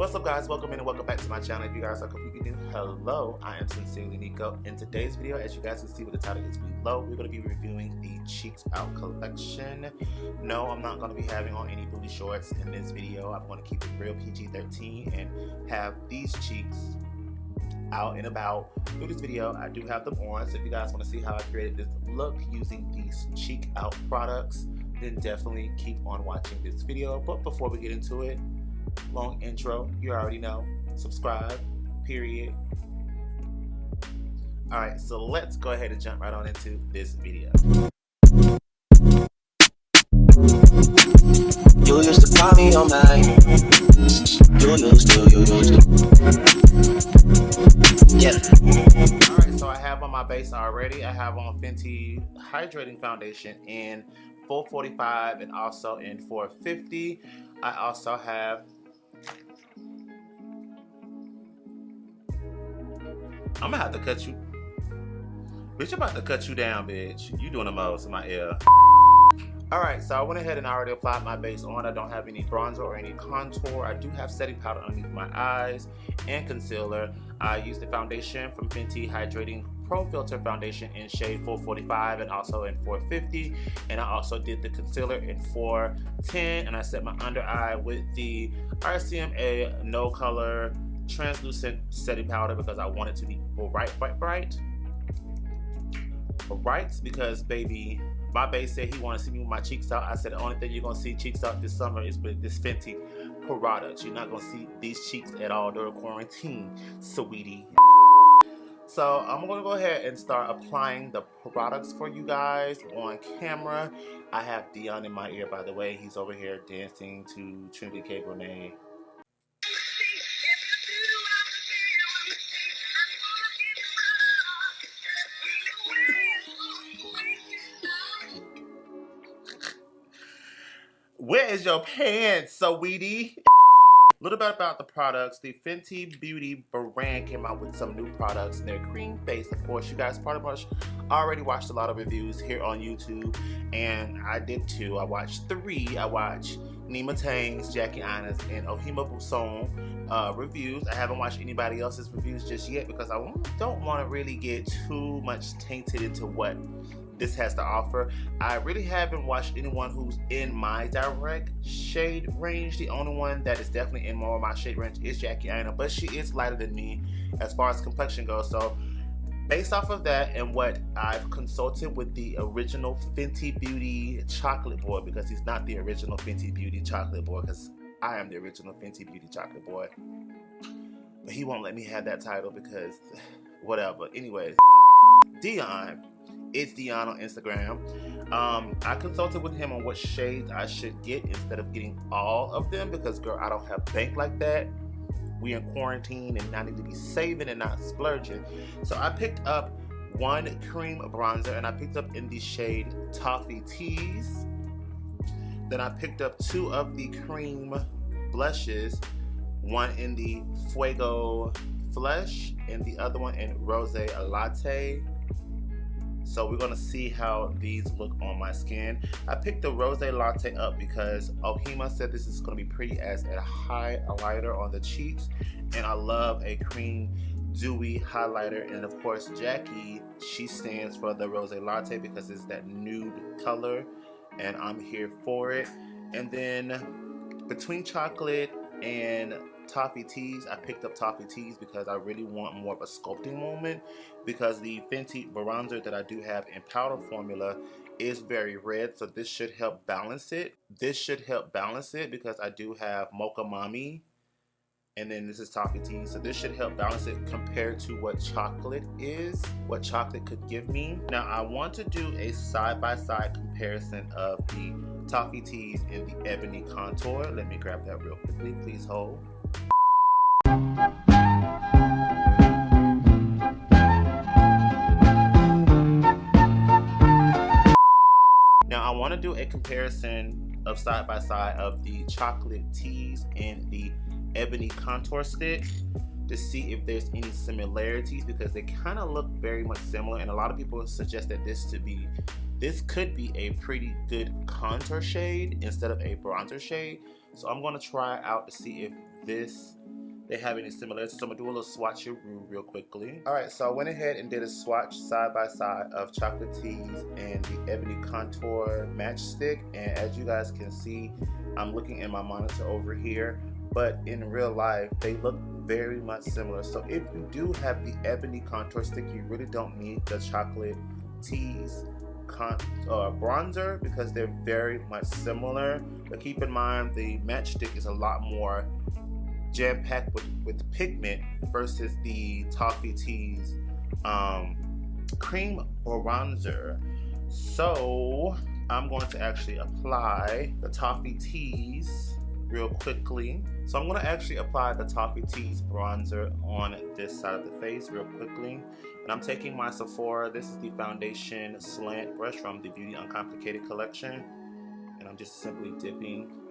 What's up, guys? Welcome in and welcome back to my channel. If you guys are completely new, hello, I am sincerely Niko. In today's video, as you guys can see with the title is below, we're going to be reviewing the Cheeks Out collection. No, I'm not going to be having on any booty shorts in this video. I'm going to keep it real PG-13 and have these cheeks out and about. Through this video, I do have them on, so if you guys want to see how I created this look using these Cheek Out products, then definitely keep on watching this video. But before we get into it, long intro, you already know, subscribe, period. Alright, so let's go ahead and jump right on into this video. You used to call me on mine. You used to. Yeah. Alright, so I have on my base already. I have on Fenty Hydrating Foundation in 445 and also in 450. I also have I'm gonna have to cut you. Bitch, I'm about to cut you down, bitch. You doing the most in my ear. Alright, so I went ahead and already applied my base on. I don't have any bronzer or any contour. I do have setting powder underneath my eyes and concealer. I used the foundation from Fenty Hydrating Pro Filter Foundation in shade 445 and also in 450. And I also did the concealer in 410. And I set my under eye with the RCMA No Color translucent setting powder because I want it to be bright, because baby, my base said he wanted to see me with my cheeks out. I said the only thing you're gonna see cheeks out this summer is with this Fenty product. You're not gonna see these cheeks at all during quarantine, sweetie. So I'm gonna go ahead and start applying the products for you guys on camera. I have Dion in my ear, by the way. He's over here dancing to Trinity K. Bonet. Where is your pants, sweetie? A little bit about the products. The Fenty Beauty brand came out with some new products. They're cream based. Of course, you guys pretty much already watched a lot of reviews here on YouTube, and I did too. I watched 3. I watched Nima Tang's, Jackie Aina's, and Ohima Buson reviews. I haven't watched anybody else's reviews just yet because I don't want to really get too much tainted into what this has to offer. I really haven't watched anyone who's in my direct shade range. The only one that is definitely in more of my shade range is Jackie Aina, but she is lighter than me as far as complexion goes. So based off of that and what I've consulted with the original Fenty Beauty chocolate boy, because he's not the original Fenty Beauty chocolate boy, because I am the original Fenty Beauty chocolate boy, but he won't let me have that title because whatever. Anyways, Dion. It's Dion on Instagram. I consulted with him on what shades I should get instead of getting all of them because, girl, I don't have bank like that. We in quarantine and I need to be saving and not splurging. So I picked up one cream bronzer and I picked up in the shade Toffee Tease. Then I picked up 2 of the cream blushes, one in the Fuego Flesh and the other one in Rose Latte. So we're gonna see how these look on my skin. I picked the Rose Latte up because Ohima said this is gonna be pretty as a highlighter on the cheeks, and I love a cream dewy highlighter. And of course, Jackie, she stands for the Rose Latte because it's that nude color, and I'm here for it. And then between chocolate and Toffee Tease, I picked up Toffee Tease because I really want more of a sculpting moment, because the Fenty bronzer that I do have in powder formula is very red, so this should help balance it. This should help balance it because I do have Mocha Mami, and then this is Toffee Tease, so this should help balance it compared to what chocolate is, what chocolate could give me. Now I want to do a side-by-side comparison of the Toffee Tease and the Ebony Contour. Let me grab that real quickly, please hold. Now I want to do a comparison of side by side of the Chocolate Tease and the Ebony Contour Stick to see if there's any similarities, because they kind of look very much similar, and a lot of people suggest that this could be a pretty good contour shade instead of a bronzer shade. So I'm going to try out to see if this they have any similarities. So I'm gonna do a little swatcheroo real quickly. All right, so I went ahead and did a swatch side by side of Chocolate Tease and the Ebony Contour Matchstick. And as you guys can see, I'm looking in my monitor over here, but in real life, they look very much similar. So if you do have the Ebony Contour Stick, you really don't need the Chocolate Tease bronzer because they're very much similar. But keep in mind, the Matchstick is a lot more jam-packed with pigment versus the Toffee Tease cream bronzer. So I'm going to actually apply the Toffee Tease real quickly. So I'm going to actually apply the Toffee Tease bronzer on this side of the face real quickly. And I'm taking my Sephora. This is the foundation slant brush from the Beauty Uncomplicated collection. And I'm just simply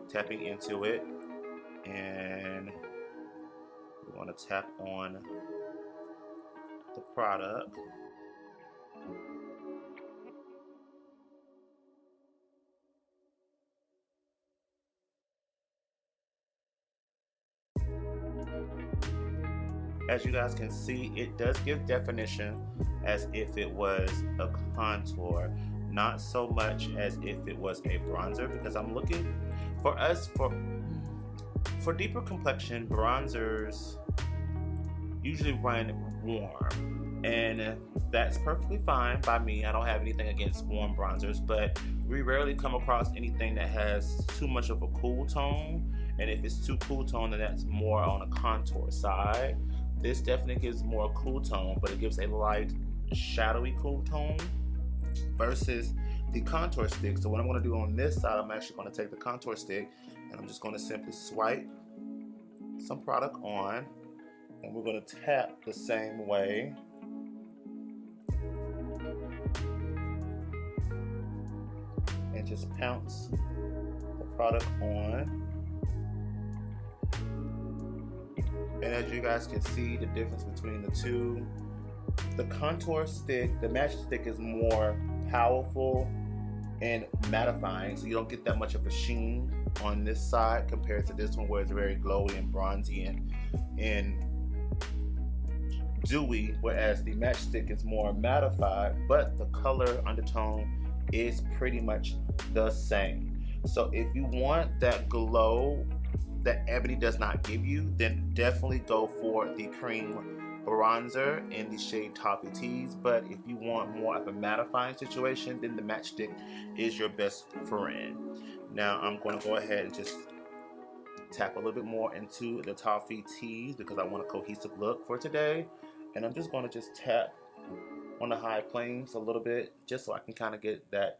tapping into it. And we want to tap on the product. As you guys can see, it does give definition as if it was a contour, not so much as if it was a bronzer, because I'm looking for deeper complexion, bronzers usually run warm, and that's perfectly fine by me. I don't have anything against warm bronzers, but we rarely come across anything that has too much of a cool tone, and if it's too cool tone, then that's more on a contour side. This definitely gives more cool tone, but it gives a light shadowy cool tone versus the contour stick. So what I'm going to do on this side, I'm actually going to take the contour stick and I'm just going to simply swipe some product on, and we're going to tap the same way. And just pounce the product on. And as you guys can see, the difference between the two, the contour stick, the matchstick is more powerful and mattifying, so you don't get that much of a sheen on this side compared to this one where it's very glowy and bronzy and dewy, whereas the matchstick is more mattified, but the color undertone is pretty much the same. So if you want that glow that Ebony does not give you, then definitely go for the cream bronzer in the shade Toffee Tease. But if you want more of a mattifying situation, then the matchstick is your best friend. Now I'm going to go ahead and just tap a little bit more into the Toffee Tease because I want a cohesive look for today. And I'm just going to just tap on the high planes a little bit just so I can kind of get that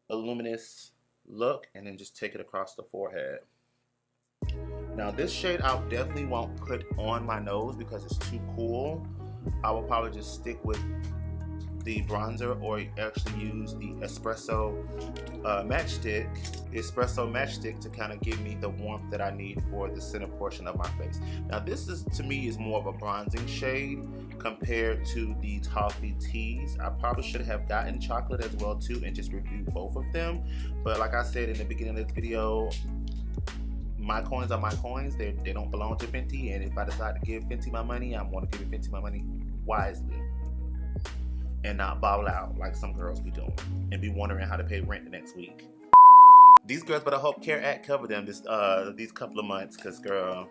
luminous look, and then just take it across the forehead. Now this shade I definitely won't put on my nose because it's too cool. I will probably just stick with the bronzer or actually use the espresso matchstick to kind of give me the warmth that I need for the center portion of my face. Now this is, to me, is more of a bronzing shade compared to the Toffee Tease. I probably should have gotten chocolate as well too and just reviewed both of them, but like I said in the beginning of this video, my coins are my coins. They don't belong to Fenty, and if I decide to give Fenty my money, I'm going to give Fenty my money wisely and not ball out like some girls be doing and be wondering how to pay rent the next week. These girls better hope CARE Act cover them these couple of months, because girl,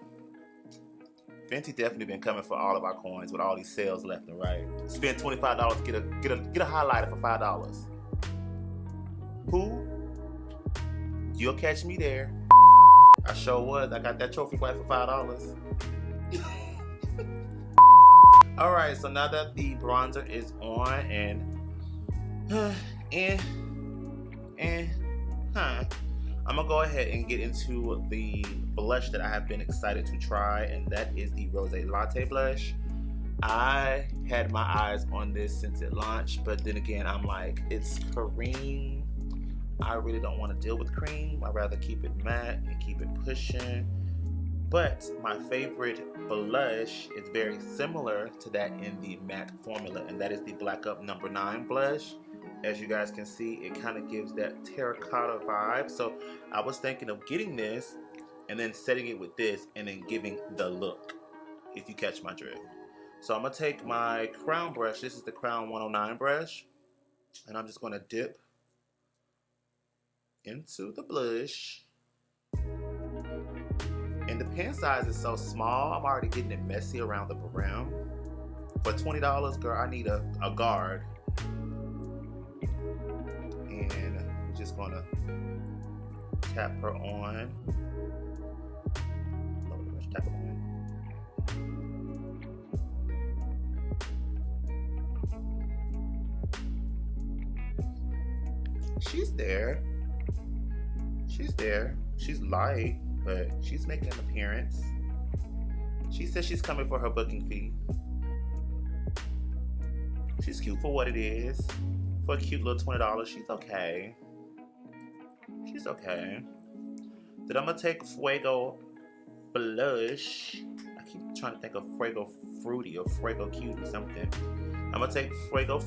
Fenty definitely been coming for all of our coins with all these sales left and right. Spend $25, get a highlighter for $5. Who? You'll catch me there. I sure was. I got that trophy wife for $5. Alright, so now that the bronzer is on I'm gonna go ahead and get into the blush that I have been excited to try, and that is the Rose Latte blush. I had my eyes on this since it launched, but then again, I'm like, it's cream. I really don't want to deal with cream. I'd rather keep it matte and keep it pushing. But my favorite blush is very similar to that in the matte formula, and that is the Black Up No. 9 blush. As you guys can see, it kind of gives that terracotta vibe. So I was thinking of getting this and then setting it with this and then giving the look. if you catch my drift. So I'm gonna take my crown brush. This is the Crown 109 brush, and I'm just gonna dip into the blush. And the pen size is so small, I'm already getting it messy around the brim. For $20, girl, I need a guard. And we're just gonna tap her on. Tap her on. She's there. She's there. She's light, but she's making an appearance. She says she's coming for her booking fee. She's cute for what it is. For a cute little $20, she's okay. She's okay. Then I'm gonna take Fuego blush. I keep trying to think of Fuego Fruity or Fuego Cutie something. I'm gonna take Fuego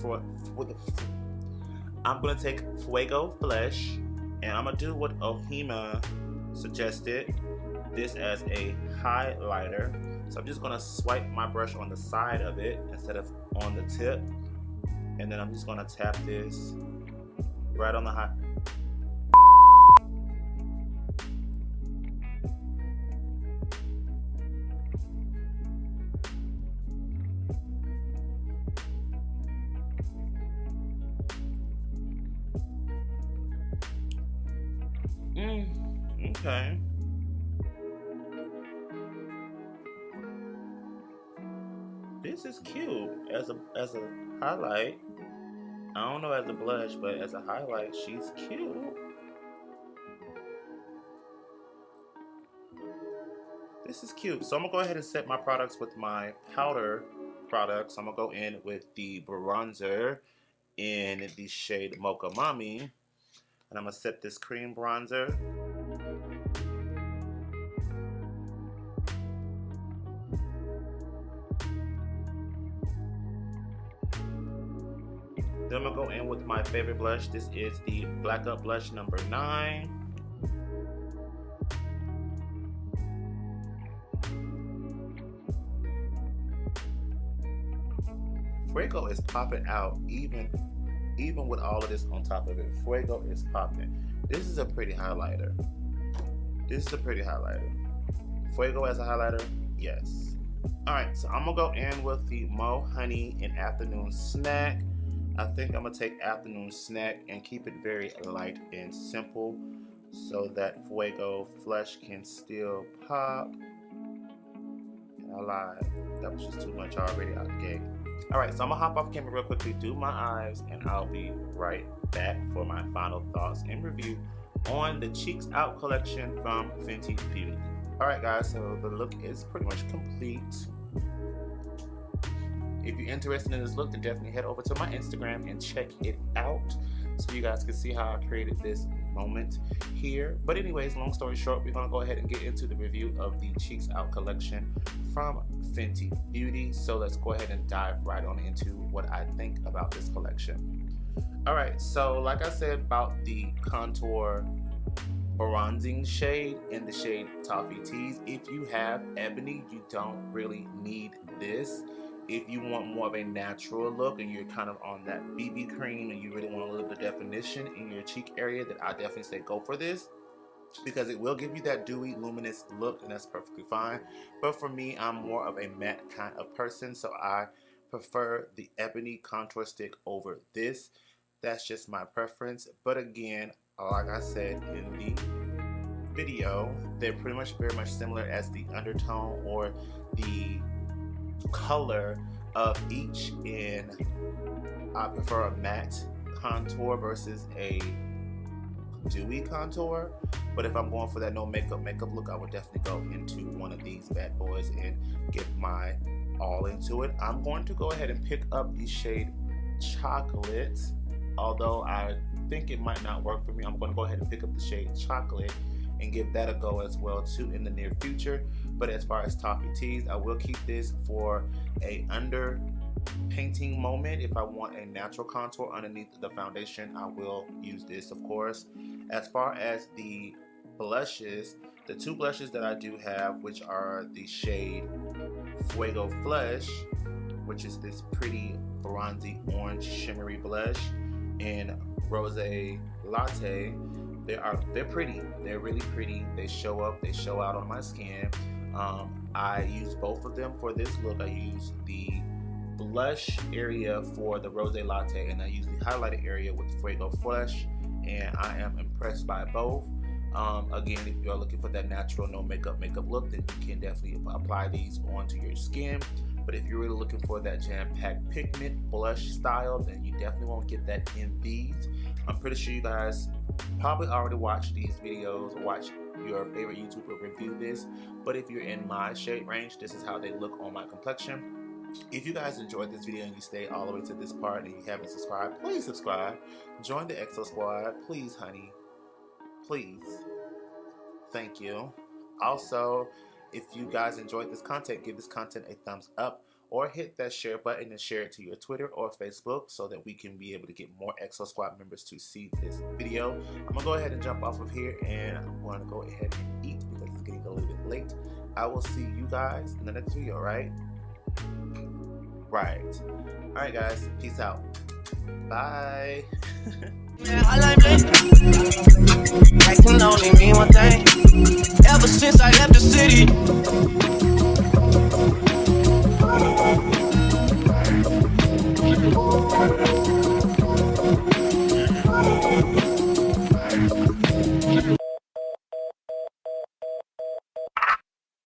blush, and I'm gonna do what Ohima suggested. This as a highlighter. So I'm just gonna swipe my brush on the side of it instead of on the tip, and then I'm just gonna tap this right on the high. Okay. This is cute as a highlight. I don't know as a blush, but as a highlight, she's cute. This is cute. So I'm gonna go ahead and set my products with my powder products. I'm gonna go in with the bronzer in the shade Mocha Mommy, and I'm gonna set this cream bronzer. Then I'm gonna go in with my favorite blush. This is the Black Up Blush number 9. Fuego is popping out, even with all of this on top of it. Fuego is popping. This is a pretty highlighter. This is a pretty highlighter. Fuego as a highlighter, yes. All right, so I'm gonna go in with the Mo Honey in Afternoon Snack. I think I'm gonna take Afternoon Snack and keep it very light and simple so that Fuego Flush can still pop. I lied. That was just too much already out the gate. Alright, so I'm gonna hop off camera real quickly, do my eyes, and I'll be right back for my final thoughts and review on the Cheeks Out collection from Fenty Beauty. Alright guys, so the look is pretty much complete. If you're interested in this look, then definitely head over to my Instagram and check it out so you guys can see how I created this moment here. But anyways, long story short, we're gonna go ahead and get into the review of the Cheeks Out collection from Fenty Beauty. So let's go ahead and dive right on into what I think about this collection. All right, so like I said about the contour bronzing shade in the shade Toffee Tease, if you have ebony, you don't really need this. If you want more of a natural look and you're kind of on that BB cream and you really want a little bit of definition in your cheek area, then I definitely say go for this, because it will give you that dewy, luminous look, and that's perfectly fine. But for me, I'm more of a matte kind of person, so I prefer the ebony contour stick over this. That's just my preference. But again, like I said in the video, they're pretty much very much similar as the undertone or the color of each, and I prefer a matte contour versus a dewy contour. But if I'm going for that no makeup look, I would definitely go into one of these bad boys and get my all into it. I'm going to go ahead and pick up the shade Chocolate, although I think it might not work for me. I'm going to go ahead and pick up the shade Chocolate and give that a go as well too in the near future. But as far as Toffee Tease, I will keep this for a under painting moment. If I want a natural contour underneath the foundation, I will use this, of course. As far as the blushes, The two blushes that I do have, which are the shade Fuego Flush, which is this pretty bronzy orange shimmery blush, and Rose Latte. They're pretty. They're really pretty. They show up. They show out on my skin. I use both of them for this look. I use the blush area for the Rose Latte, and I use the highlighter area with the Fuego Flush, and I am impressed by both. Again, if you're looking for that natural, no makeup look, then you can definitely apply these onto your skin. But if you're really looking for that jam-packed pigment blush style, then you definitely won't get that in these. I'm pretty sure you guys probably already watched these videos or watched your favorite YouTuber review this. But if you're in my shade range, this is how they look on my complexion. If you guys enjoyed this video and you stayed all the way to this part and you haven't subscribed, please subscribe. Join the EXO squad, please, honey. Please. Thank you. Also, if you guys enjoyed this content, give this content a thumbs up or hit that share button and share it to your Twitter or Facebook so that we can be able to get more EXO squad members to see this video. I'm gonna go ahead and jump off of here, and I'm gonna go ahead and eat because it's getting a little bit late. I will see you guys in the next video, right? Right. Alright guys, peace out. Bye. I like Linktr. I can only mean one thing. Ever since I left the city,